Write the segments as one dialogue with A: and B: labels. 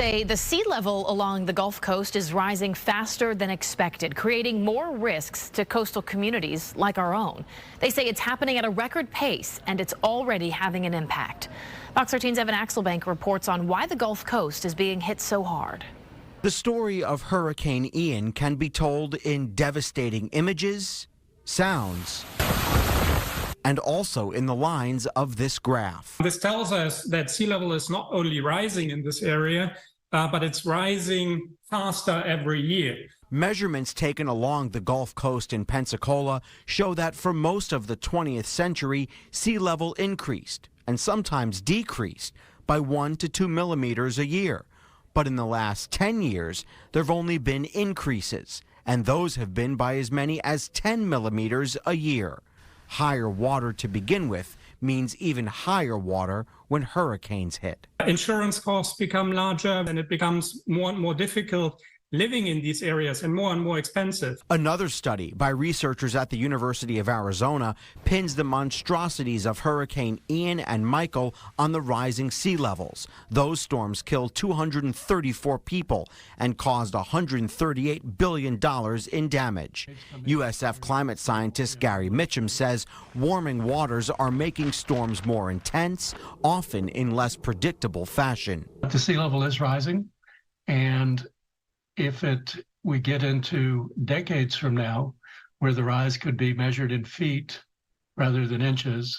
A: say the sea level along the Gulf Coast is rising faster than expected, creating more risks to coastal communities like our own. They say it's happening at a record pace, and it's already having an impact. Fox 13's Evan Axelbank reports on why the Gulf Coast is being hit so hard.
B: The story of Hurricane Ian can be told in devastating images, sounds, and also in the lines of this graph.
C: This tells us that sea level is not only rising in this area, but it's rising faster every year.
B: Measurements taken along the Gulf Coast in Pensacola show that for most of the 20th century, sea level increased and sometimes decreased by 1 to 2 millimeters a year. But in the last 10 years, there have only been increases, and those have been by as many as 10 millimeters a year. Higher water to begin with means even higher water when hurricanes hit.
C: Insurance costs become larger, and it becomes more and more difficult living in these areas and more expensive.
B: Another study by researchers at the University of Arizona pins the monstrosities of Hurricane Ian and Michael on the rising sea levels. Those storms killed 234 people and caused $138 billion in damage. USF climate scientist Gary Mitchum says warming waters are making storms more intense, often in less predictable fashion.
D: The sea level is rising, and if we get into decades from now where the rise could be measured in feet rather than inches,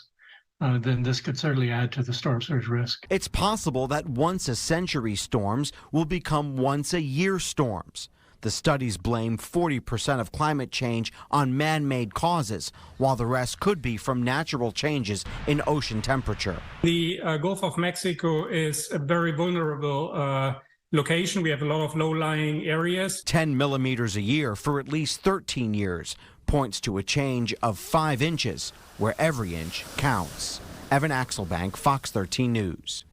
D: then this could certainly add to the storm surge risk.
B: It's possible that once-a-century storms will become once-a-year storms. The studies blame 40% of climate change on man-made causes, while the rest could be from natural changes in ocean temperature.
C: The Gulf of Mexico is a very vulnerable location. We have a lot of low-lying areas.
B: 10 millimeters a year for at least 13 years points to a change of 5 inches, where every inch counts. Evan Axelbank, Fox 13 News.